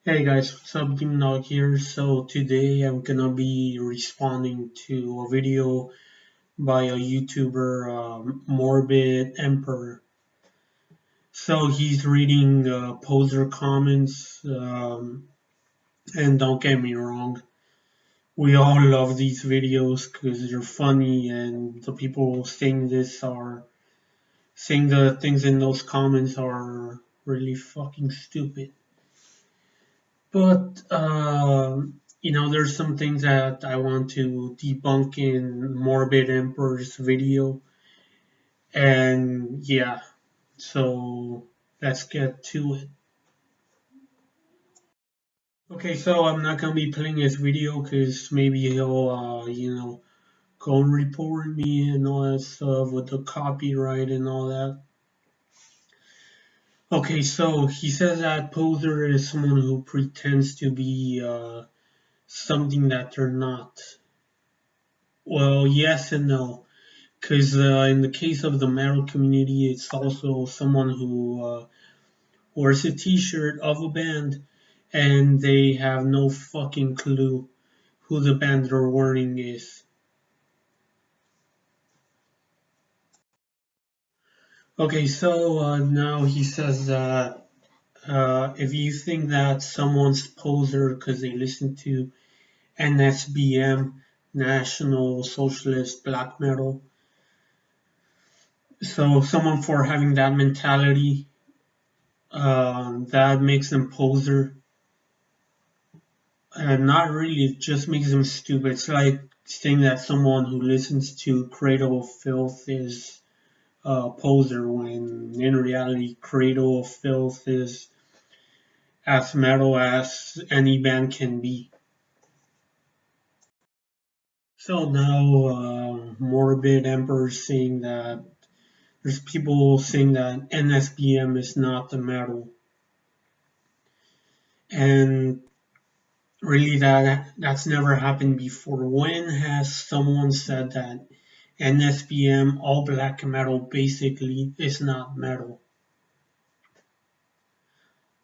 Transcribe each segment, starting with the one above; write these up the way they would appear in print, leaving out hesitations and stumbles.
Hey guys, what's up? Dog here. So today I'm gonna be responding to a video by a YouTuber, Morbid Emperor. So he's reading poser comments, and don't get me wrong, we all love these videos because they're funny, and the people saying the things in those comments are really fucking stupid. But there's some things that I want to debunk in Morbid Emperor's video, and yeah, so let's get to it. Okay, so I'm not gonna be playing his video because maybe he'll, go and report me and all that stuff with the copyright and all that. Okay, so he says that poser is someone who pretends to be something that they're not. Well, yes and no. Because in the case of the metal community, it's also someone who wears a T-shirt of a band, and they have no fucking clue who the band they're wearing is. Okay, so now he says that if you think that someone's poser because they listen to NSBM, National Socialist Black Metal, so someone for having that mentality, that makes them poser. Not really, it just makes them stupid. It's like saying that someone who listens to Cradle of Filth is a poser when in reality Cradle of Filth is as metal as any band can be. So now Morbid Emperor is saying that there's people saying that NSBM is not the metal. And really that's never happened before. When has someone said that NSBM all black metal basically is not metal?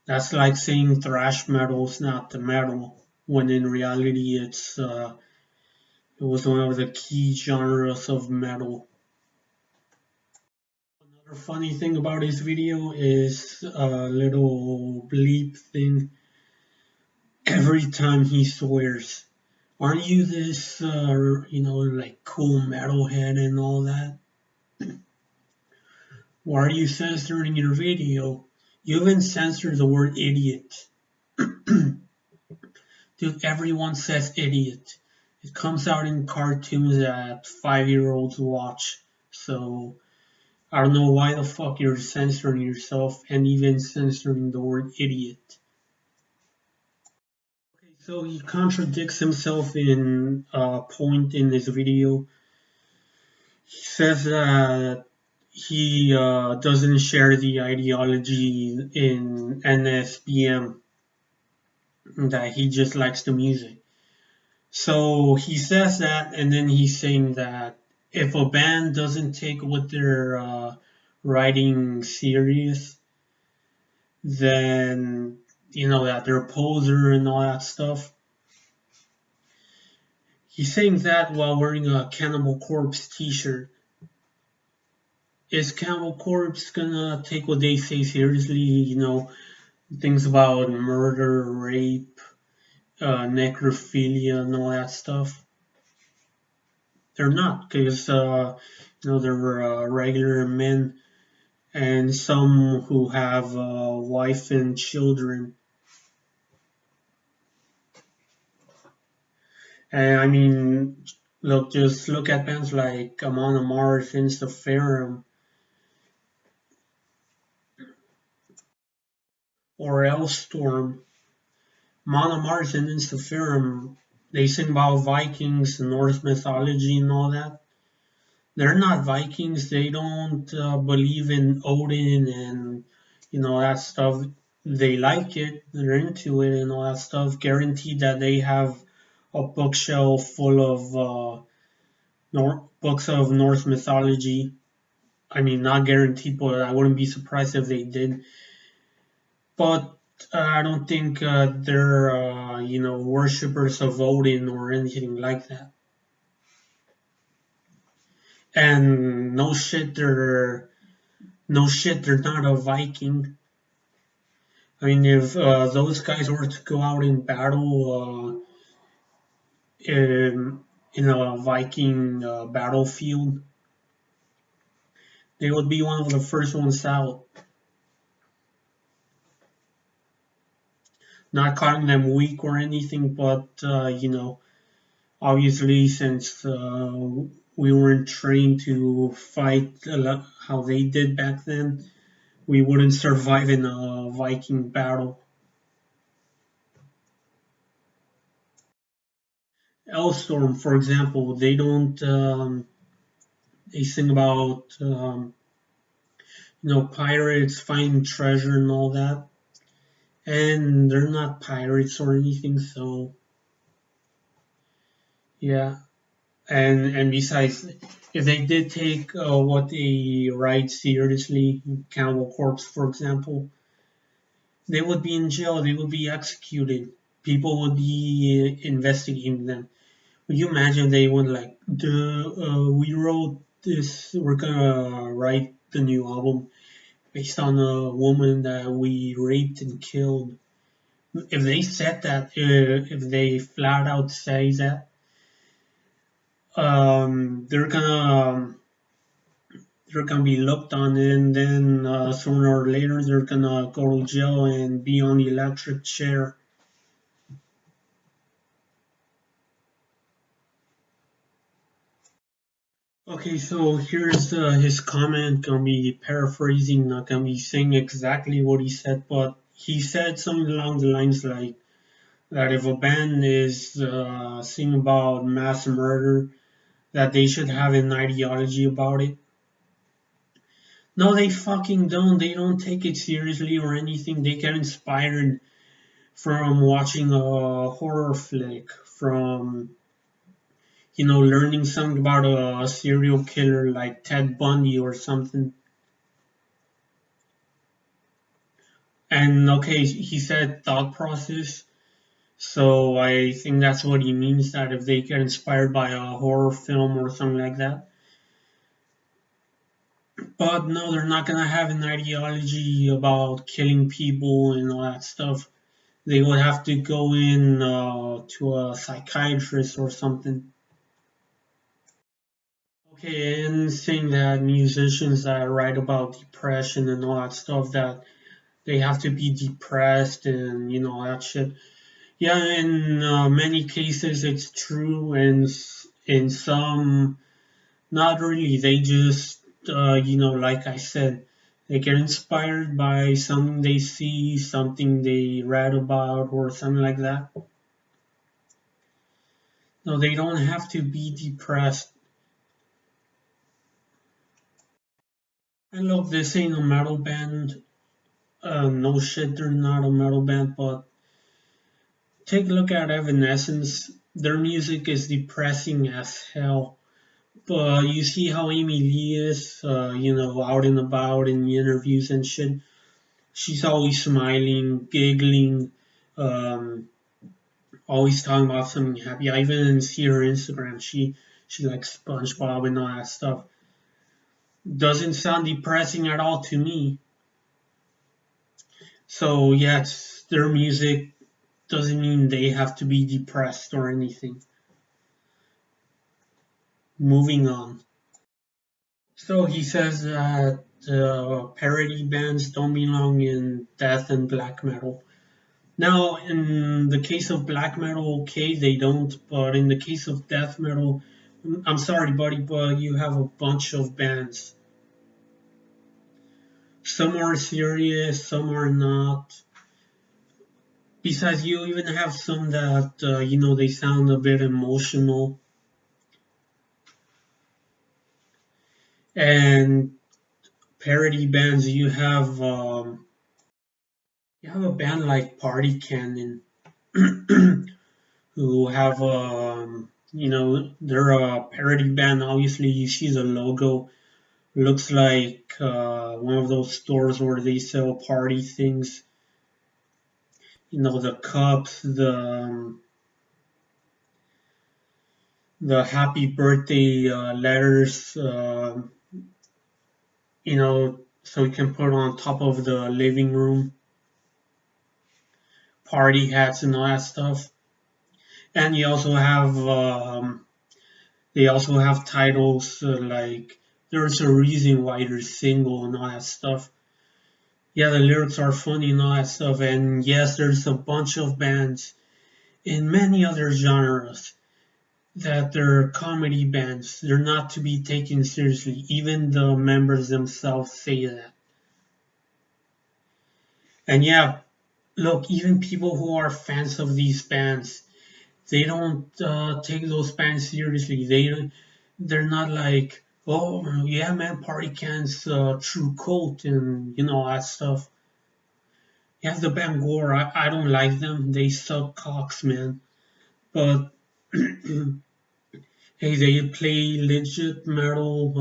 That's like saying thrash metal is not the metal, when in reality it was one of the key genres of metal. Another funny thing about his video is a little bleep thing every time he swears. Aren't you this, like cool metalhead and all that? Why are you censoring your video? You even censored the word idiot. Dude, everyone says idiot. It comes out in cartoons that 5-year-olds watch. So I don't know why the fuck you're censoring yourself and even censoring the word idiot. Okay, so he contradicts himself in a point in this video. He says that he doesn't share the ideology in NSBM, that he just likes the music. So he says that, and then he's saying that if a band doesn't take what they're writing serious, then that they're a poser and all that stuff. He's saying that while wearing a Cannibal Corpse t-shirt. Is Cannibal Corpse gonna take what they say seriously? Things about murder, rape, necrophilia, and all that stuff. They're not, because they're regular men, and some who have a wife and children. And I mean, just look at bands like Amon Amarth, Instaferum, or Elstorm. Amon Amarth and Instaferum, they sing about Vikings, Norse mythology, and all that. They're not Vikings. They don't believe in Odin and that stuff. They like it. They're into it and all that stuff. Guaranteed that they have a bookshelf full of books of Norse mythology. I mean, not guaranteed, but I wouldn't be surprised if they did. But I don't think they're worshippers of Odin or anything like that. And no shit, they're not a Viking. I mean, if those guys were to go out in battle in a Viking battlefield, they would be one of the first ones out. Not calling them weak or anything, but obviously, since we weren't trained to fight how they did back then, we wouldn't survive in a Viking battle. Elstorm, for example, they don't. They sing about pirates finding treasure and all that, and they're not pirates or anything. So yeah, and besides, if they did take what they write seriously, Cannibal Corpse, for example, they would be in jail. They would be executed. People would be investigating them. Would you imagine they would like we wrote this. We're gonna write the new album based on a woman that we raped and killed. If they said that, if they flat out say that, they're gonna be looked on, and then sooner or later they're gonna go to jail and be on the electric chair. Okay, so here's his comment. Gonna be paraphrasing, not gonna be saying exactly what he said, but he said something along the lines like that if a band is singing about mass murder, that they should have an ideology about it. No, they fucking don't. They don't take it seriously or anything. They get inspired from watching a horror flick, from learning something about a serial killer like Ted Bundy or something. And okay, he said thought process. So I think that's what he means, that if they get inspired by a horror film or something like that. But no, they're not gonna have an ideology about killing people and all that stuff. They would have to go in to a psychiatrist or something. Okay, and saying that musicians that write about depression and all that stuff, that they have to be depressed and that shit. Yeah, in many cases it's true, and in some not really. They just like I said, they get inspired by something they see, something they read about, or something like that. No, they don't have to be depressed. And look, this ain't a metal band. No shit, they're not a metal band, but take a look at Evanescence. Their music is depressing as hell. But you see how Amy Lee is, out and about in interviews and shit. She's always smiling, giggling, um, always talking about something happy. I even see her Instagram. She likes SpongeBob and all that stuff. Doesn't sound depressing at all to me. So yeah, their music doesn't mean they have to be depressed or anything. Moving on. So he says that parody bands don't belong in death and black metal. Now, in the case of black metal, okay, they don't, but in the case of death metal, I'm sorry, buddy, but you have a bunch of bands. Some are serious, some are not. Besides, you even have some that, they sound a bit emotional. And parody bands, you have a band like Party Cannon, who have they're a parody band. Obviously, you see the logo, looks like one of those stores where they sell party things. the cups, the happy birthday letters, so you can put on top of the living room, party hats and all that stuff. And you also have they also have titles like "There's a Reason Why You're Single" and all that stuff. Yeah, the lyrics are funny and all that stuff. And yes, there's a bunch of bands in many other genres that they're comedy bands. They're not to be taken seriously. Even the members themselves say that. And yeah, look, even people who are fans of these bands, they don't take those bands seriously. They're not like, oh yeah, man, Party Can's true cult and all that stuff. Yeah, the band Gore, I don't like them. They suck cocks, man. But hey, they play legit metal.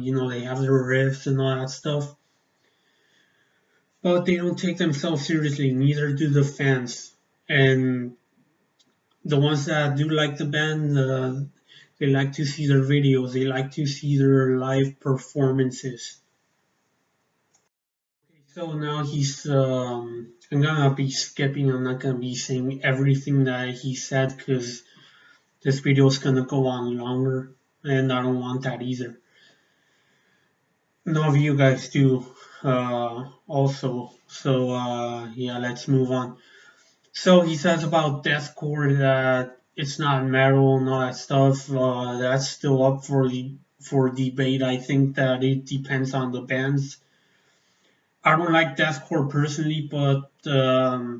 They have their riffs and all that stuff. But they don't take themselves seriously. Neither do the fans. And the ones that do like the band, they like to see their videos. They like to see their live performances. So now I'm gonna be skipping. I'm not gonna be saying everything that he said because this video is gonna go on longer, and I don't want that either. None of you guys do, also. So yeah, let's move on. So he says about deathcore that it's not metal and all that stuff. That's still up for debate. I think that it depends on the bands. I don't like deathcore personally, but I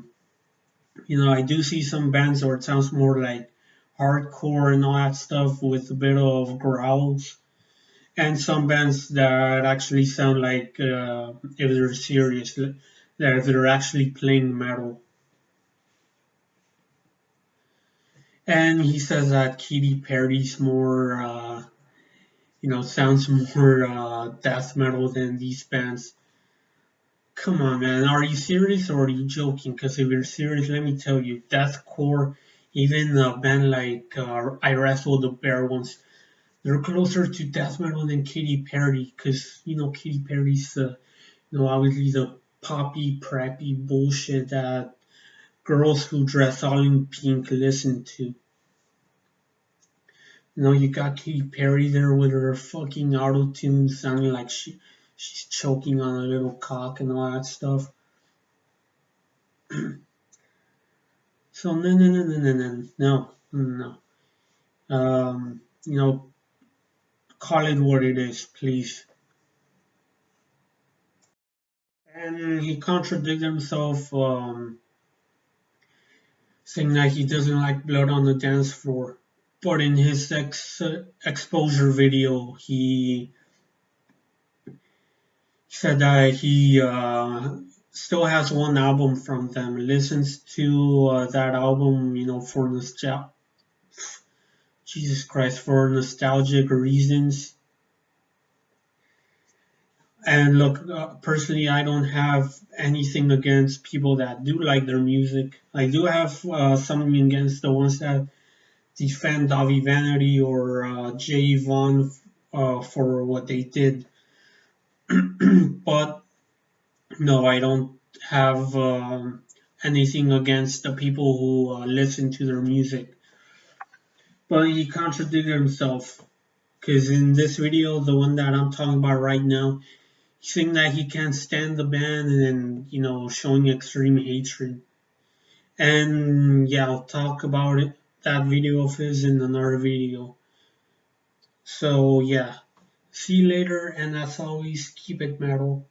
do see some bands where it sounds more like hardcore and all that stuff with a bit of growls, and some bands that actually sound like if they're serious, that if they're actually playing metal. And he says that Katy Perry's more, sounds more death metal than these bands. Come on, man. Are you serious or are you joking? Because if you're serious, let me tell you, deathcore, even a band like I Wrestled the Bear once, they're closer to death metal than Katy Perry. Because, Katy Perry's, obviously the poppy, preppy bullshit that girls who dress all in pink listen to. You got Katy Perry there with her fucking auto tune sounding like she's choking on a little cock and all that stuff. So no. Um, you know, call it what it is, please. And he contradicted himself, saying that he doesn't like blood on the dance floor. But in his exposure video, he said that he still has one album from them, listens to that album, for Jesus Christ, for nostalgic reasons. And look, personally, I don't have anything against people that do like their music. I do have something against the ones that defend Davi Vanity or Jay Vaughn for what they did. But no, I don't have anything against the people who listen to their music. But he contradicted himself because in this video, the one that I'm talking about right now, he's saying that he can't stand the band and showing extreme hatred. And yeah, I'll talk about it, that video of his in another video. So yeah, see you later, and as always, keep it metal.